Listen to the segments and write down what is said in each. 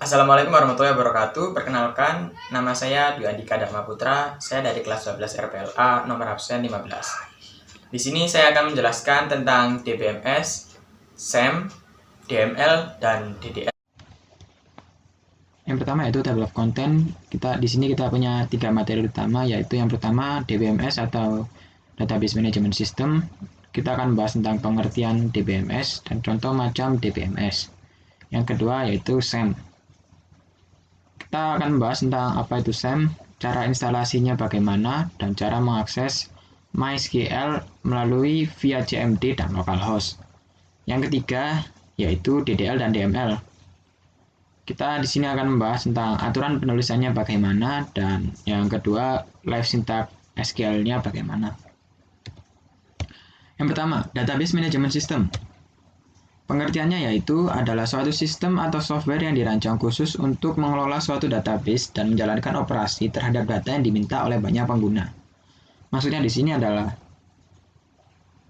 Assalamualaikum warahmatullahi wabarakatuh. Perkenalkan, nama saya Dwi Andika Dharma Putra. Saya dari kelas 12 RPLA, nomor absen 15. Di sini saya akan menjelaskan tentang DBMS, SEM, DML, dan DDL. Yang pertama yaitu table of content. Di sini kita punya 3 materi utama, yaitu yang pertama DBMS atau Database Management System. Kita akan membahas tentang pengertian DBMS dan contoh macam DBMS. Yang kedua yaitu SEM. Kita akan membahas tentang apa itu SEM, cara instalasinya bagaimana, dan cara mengakses MySQL melalui via CMD dan localhost. Yang ketiga yaitu DDL dan DML. Kita di sini akan membahas tentang aturan penulisannya bagaimana, dan yang kedua live syntax SQL-nya bagaimana. Yang pertama, Database Management System. Pengertiannya yaitu adalah suatu sistem atau software yang dirancang khusus untuk mengelola suatu database dan menjalankan operasi terhadap data yang diminta oleh banyak pengguna. Maksudnya di sini adalah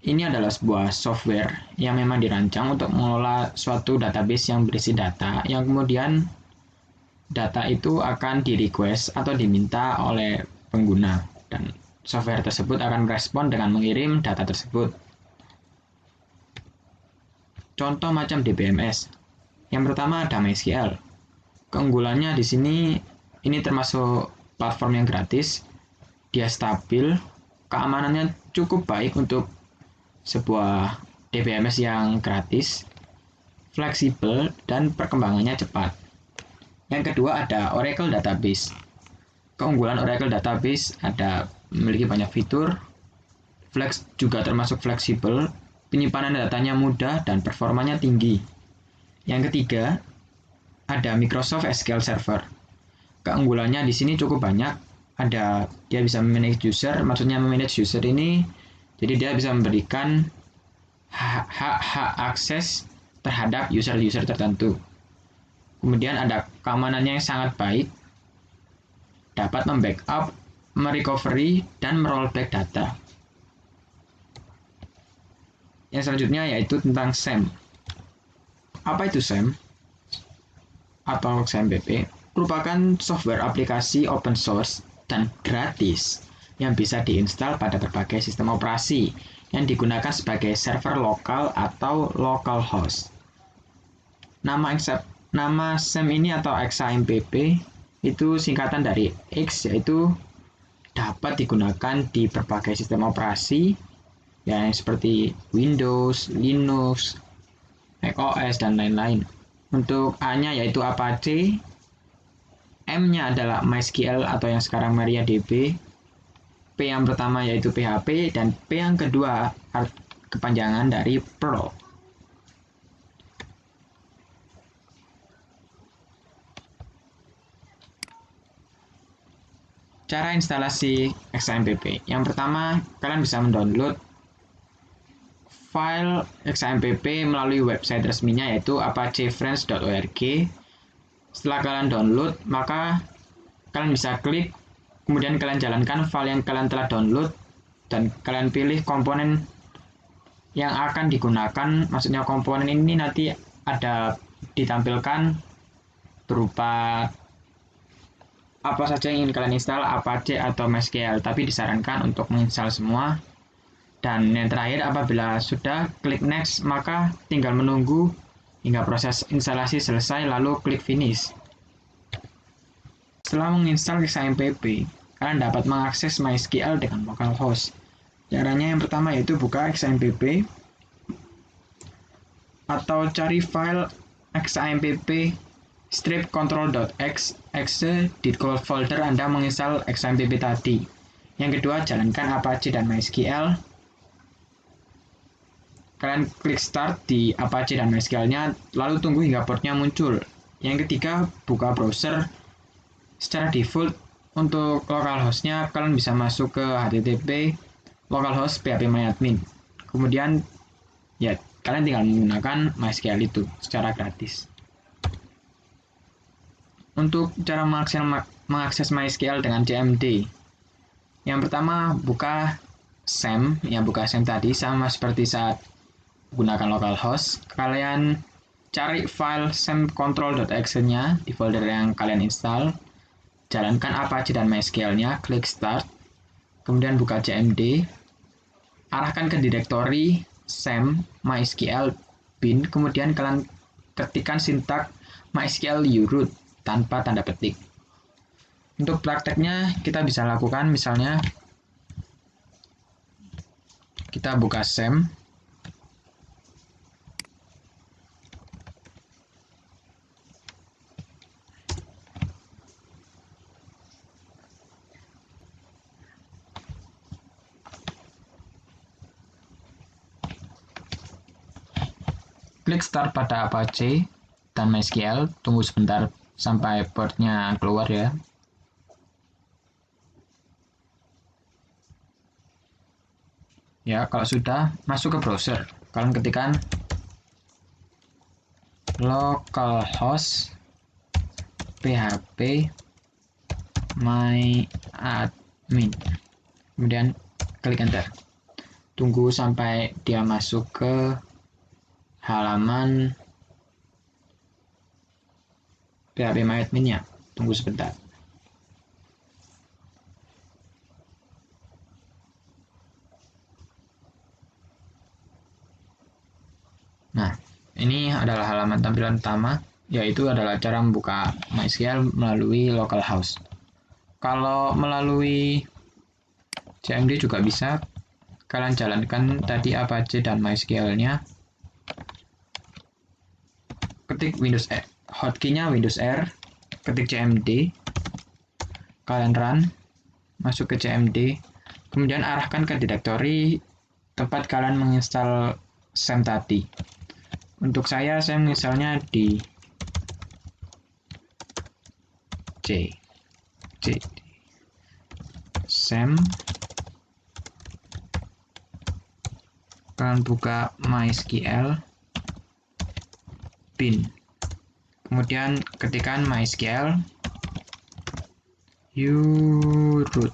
ini adalah sebuah software yang memang dirancang untuk mengelola suatu database yang berisi data, yang kemudian data itu akan di-request atau diminta oleh pengguna, dan software tersebut akan merespon dengan mengirim data tersebut. Contoh macam DBMS. Yang pertama ada MySQL. Keunggulannya di sini ini termasuk platform yang gratis, dia stabil, keamanannya cukup baik untuk sebuah DBMS yang gratis, fleksibel, dan perkembangannya cepat. Yang kedua ada Oracle Database. Keunggulan Oracle Database ada memiliki banyak fitur, juga termasuk fleksibel, penyimpanan datanya mudah, dan performanya tinggi. Yang ketiga ada Microsoft SQL Server. Keunggulannya di sini cukup banyak. Dia bisa memanage user, maksudnya memanage user ini, jadi dia bisa memberikan hak akses terhadap user-user tertentu. Kemudian ada keamanannya yang sangat baik, dapat membackup, merecovery, dan merollback data. Yang selanjutnya yaitu tentang SEM. Apa itu SEM? Atau SEMPP? Merupakan software aplikasi open source dan gratis yang bisa diinstal pada berbagai sistem operasi yang digunakan sebagai server lokal atau local host. Nama SEM ini atau XAMPP itu singkatan dari X, yaitu dapat digunakan di berbagai sistem operasi yang seperti Windows, Linux, macOS, dan lain-lain. Untuk A-nya yaitu Apache, M-nya adalah MySQL atau yang sekarang MariaDB, P yang pertama yaitu PHP, dan P yang kedua kepanjangan dari Perl. Cara instalasi XAMPP. Yang pertama, kalian bisa mendownload file XAMPP melalui website resminya yaitu apachefriends.org. Setelah kalian download, maka kalian bisa klik, kemudian kalian jalankan file yang kalian telah download, dan kalian pilih komponen yang akan digunakan. Maksudnya komponen ini nanti ada ditampilkan berupa apa saja yang ingin kalian install, Apache atau MySQL, tapi disarankan untuk menginstal semua. Dan yang terakhir, apabila sudah, klik next, maka tinggal menunggu hingga proses instalasi selesai, lalu klik finish. Setelah menginstal XAMPP, kalian dapat mengakses MySQL dengan localhost. Caranya yang pertama yaitu buka XAMPP atau cari file XAMPP strip control.exe di folder Anda menginstal XAMPP tadi. Yang kedua, jalankan Apache dan MySQL. Kalian klik start di Apache dan MySQL-nya, lalu tunggu hingga portnya muncul. Yang ketiga, buka browser. Secara default untuk localhost-nya kalian bisa masuk ke http localhost phpMyAdmin. Kemudian ya kalian tinggal menggunakan MySQL itu secara gratis. Untuk cara mengakses MySQL dengan CMD, yang pertama buka SEM tadi, sama seperti saat gunakan localhost. Kalian cari file semcontrol.exe-nya di folder yang kalian install, jalankan Apache dan MySQL-nya, klik Start, kemudian buka cmd, arahkan ke direktori sem mysql bin, kemudian kalian ketikkan sintak mysql uroot tanpa tanda petik. Untuk prakteknya kita bisa lakukan, misalnya kita buka sem, klik Start pada Apache dan MySQL, tunggu sebentar sampai portnya keluar ya. Ya, kalau sudah, masuk ke browser. Kalian ketikkan localhost php myadmin. Kemudian klik enter. Tunggu sampai dia masuk ke halaman php myadmin-nya. Tunggu sebentar. Nah, ini adalah halaman tampilan utama, yaitu adalah cara membuka MySQL melalui localhost. Kalau melalui cmd juga bisa. Kalian jalankan tadi Apache dan MySQL-nya. Ketik Windows R, hotkey-nya Windows R, ketik cmd, kalian run, masuk ke cmd, kemudian arahkan ke direktori tempat kalian menginstal sem tadi. Untuk saya misalnya di C sem, kalian buka MySQL bin, kemudian ketikkan MySQL uroot.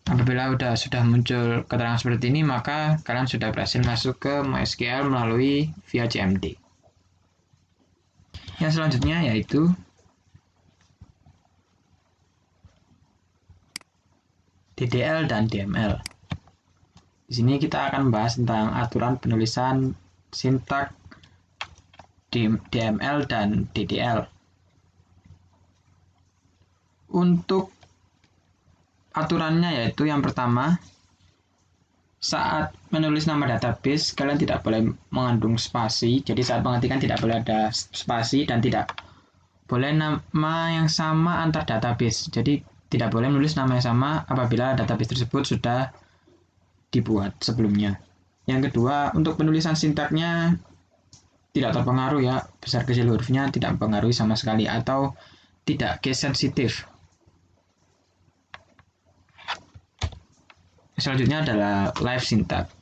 Apabila sudah muncul keterangan seperti ini, maka kalian sudah berhasil masuk ke MySQL melalui via cmd. Yang selanjutnya yaitu DDL dan DML. Di sini kita akan membahas tentang aturan penulisan sintak DML dan DDL. Untuk aturannya yaitu yang pertama, saat menulis nama database kalian tidak boleh mengandung spasi. Jadi saat pengetikan tidak boleh ada spasi dan tidak boleh nama yang sama antar database. Jadi tidak boleh menulis nama yang sama apabila database tersebut sudah dibuat sebelumnya. Yang kedua, untuk penulisan sintaknya tidak terpengaruh ya, besar kecil hurufnya tidak mempengaruhi sama sekali atau tidak case sensitif. Selanjutnya adalah live syntax.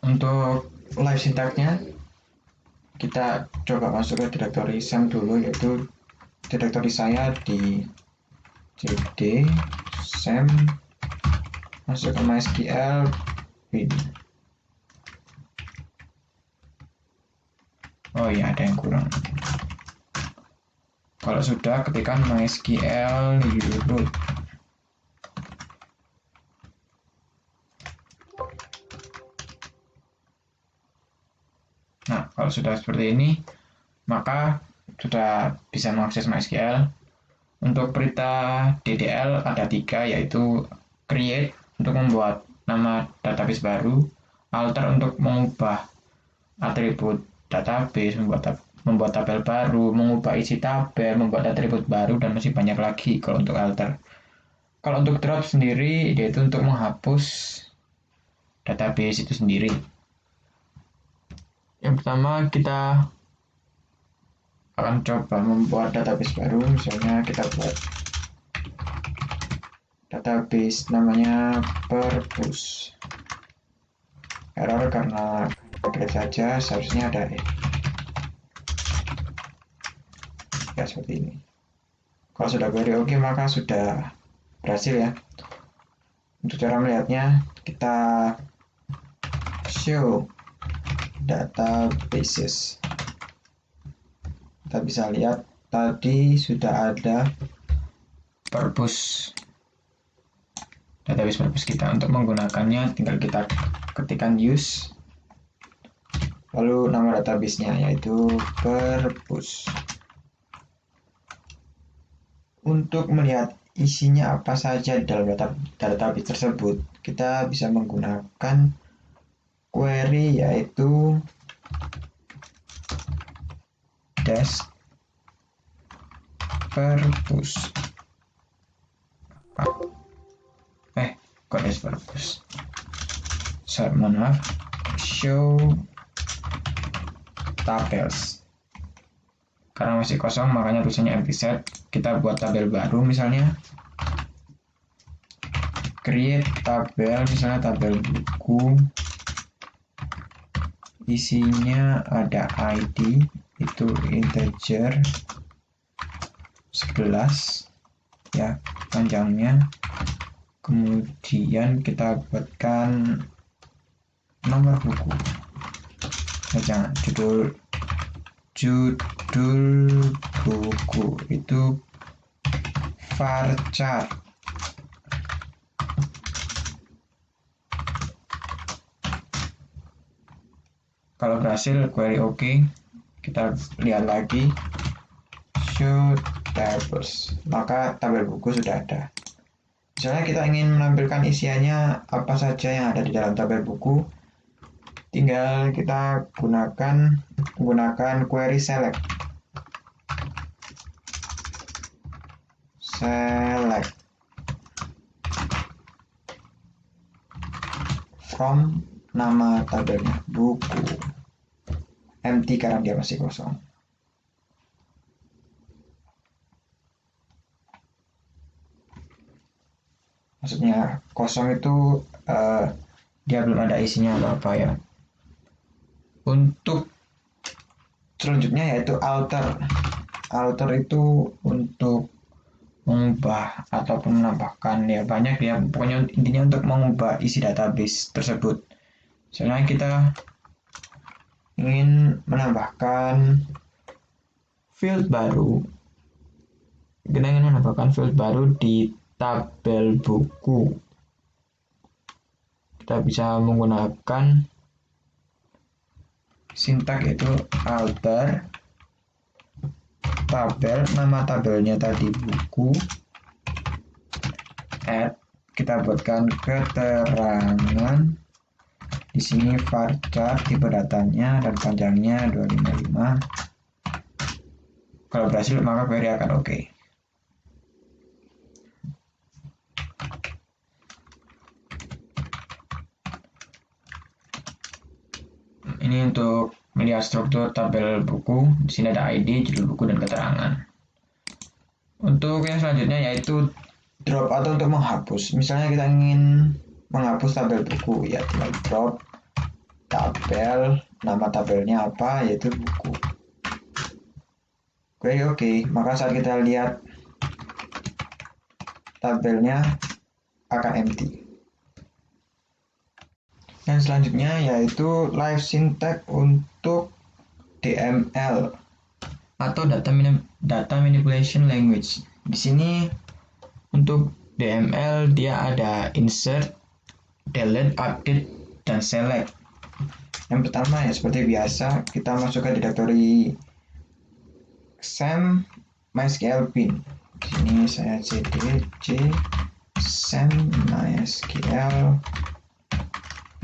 Untuk live syntaxnya kita coba masuk ke direktori sem dulu, yaitu direktori saya di cd sem, masuk ke MySQL bin. Oh iya, ada yang kurang. Kalau sudah, ketikkan MySQL uroot. Nah, kalau sudah seperti ini, maka sudah bisa mengakses MySQL. Untuk perintah DDL ada 3, yaitu create untuk membuat nama database baru, alter untuk mengubah atribut database, membuat tabel baru, mengubah isi tabel, membuat atribut baru, dan masih banyak lagi kalau untuk alter. Kalau untuk drop sendiri, yaitu untuk menghapus database itu sendiri. Yang pertama, kita akan coba membuat database baru. Misalnya kita buat database namanya perpus. Error karena kaget saja, seharusnya ada ya seperti ini. Kalau sudah query oke, maka sudah berhasil ya. Untuk cara melihatnya, kita show databases. Kita bisa lihat tadi sudah ada purpose, database purpose kita. Untuk menggunakannya tinggal kita ketikkan use, lalu nama databasenya yaitu purpose. Untuk melihat isinya apa saja dalam database tersebut, kita bisa menggunakan query yaitu dash purpose. Kok dash purpose? Maaf, show tables. Karena masih kosong makanya tulisannya empty set. Kita buat tabel baru, misalnya create tabel, misalnya tabel buku, isinya ada ID itu integer 11 ya panjangnya, kemudian kita buatkan nomor buku, jangan judul buku itu varchar. Kalau berhasil query OK, kita lihat lagi show tables, maka tabel buku sudah ada. Misalnya kita ingin menampilkan isiannya apa saja yang ada di dalam tabel buku, tinggal kita gunakan query select from nama tabelnya buku, empty karena dia masih kosong. Maksudnya kosong itu dia belum ada isinya apa-apa ya. Untuk selanjutnya yaitu alter. Alter itu untuk mengubah ataupun menambahkan, ya banyak ya, pokoknya intinya untuk mengubah isi database tersebut. Misalnya kita ingin menambahkan field baru, di tabel buku, kita bisa menggunakan sintak yaitu alter tabel, nama tabelnya tadi buku, add, kita buatkan keterangan di sini varchar, tipe datanya dan panjangnya 255. Kalau berhasil maka query akan OK. Ini untuk melihat struktur tabel buku. Di sini ada ID, judul buku, dan keterangan. Untuk yang selanjutnya yaitu drop atau untuk menghapus. Misalnya kita ingin menghapus tabel buku, ya tinggal drop tabel, nama tabelnya apa, yaitu buku. Query OK, maka saat kita lihat tabelnya akan empty. Yang selanjutnya yaitu live syntax untuk DML atau data manipulation language. Di sini untuk DML dia ada insert, delete, update, dan select. Yang pertama ya seperti biasa kita masuk ke directory XAMPP MySQL bin. Di sini saya cd XAMPP MySQL.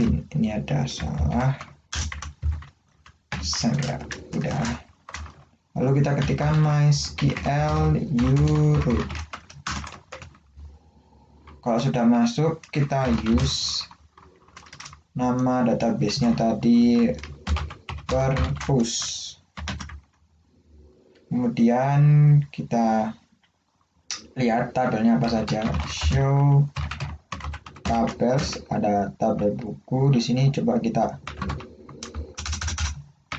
Ini ada salah saya udah, lalu kita ketikkan MySQL root. Kalau sudah masuk kita use nama databasenya tadi purpose, kemudian kita lihat tabelnya apa saja, show tables, ada tabel buku. Di sini coba kita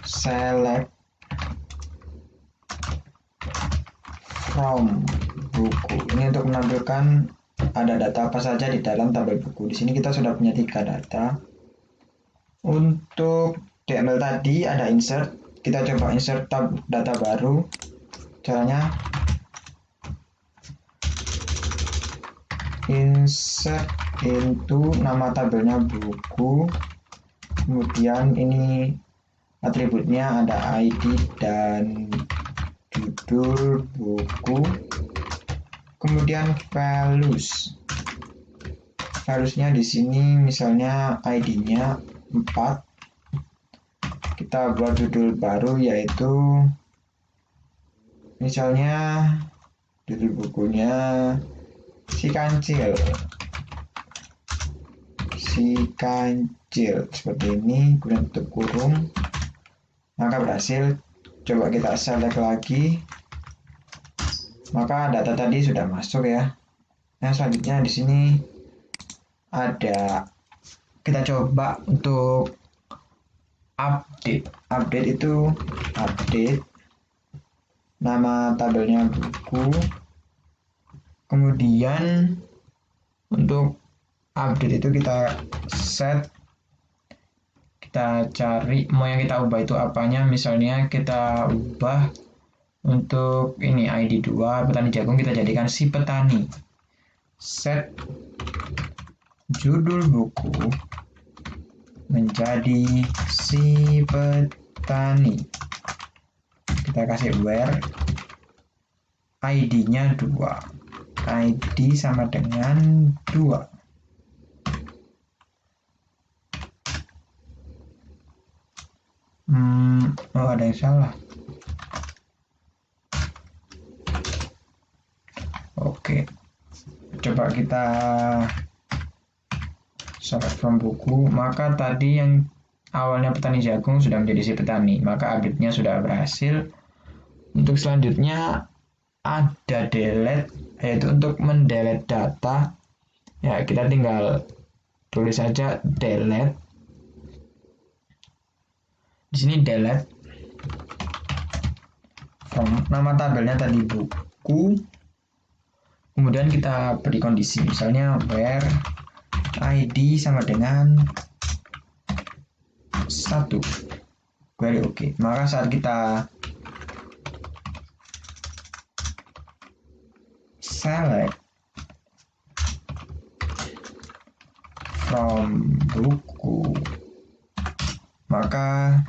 select from buku. Ini untuk menampilkan ada data apa saja di dalam tabel buku. Di sini kita sudah punya 3 data. Untuk DML tadi ada insert, kita coba insert tab data baru. Caranya insert into nama tabelnya buku, kemudian ini atributnya ada ID dan judul buku, kemudian valuesnya di sini misalnya ID-nya 4. Kita buat judul baru yaitu misalnya judul bukunya si kancil seperti ini, kemudian tutup kurung, maka berhasil. Coba kita select lagi, maka data tadi sudah masuk ya. Nah, selanjutnya di sini ada, kita coba untuk update itu update nama tabelnya buku, kemudian untuk update itu kita set, kita cari mau yang kita ubah itu apanya. Misalnya kita ubah untuk ini ID 2 petani jagung, kita jadikan si petani. Set judul buku menjadi si petani, kita kasih where ID-nya 2, ID sama dengan 2. Oh, ada yang salah. Oke, coba kita select from buku, maka tadi yang awalnya petani jagung sudah menjadi si petani, maka update-nya sudah berhasil. Untuk selanjutnya ada delete, yaitu untuk mendelete data. Ya, kita tinggal tulis saja delete. Di sini delete from nama tabelnya tadi buku, kemudian kita beri kondisi misalnya where ID sama dengan 1, query oke. Maka saat kita select from buku, maka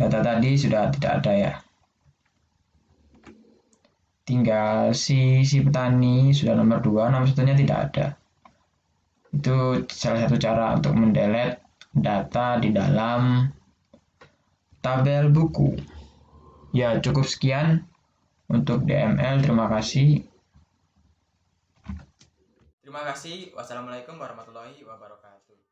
data tadi sudah tidak ada ya. Tinggal si petani sudah nomor 2, nomor 1-nya tidak ada. Itu salah satu cara untuk mendelete data di dalam tabel buku. Ya, cukup sekian untuk DML. Terima kasih. Terima kasih. Wassalamualaikum warahmatullahi wabarakatuh.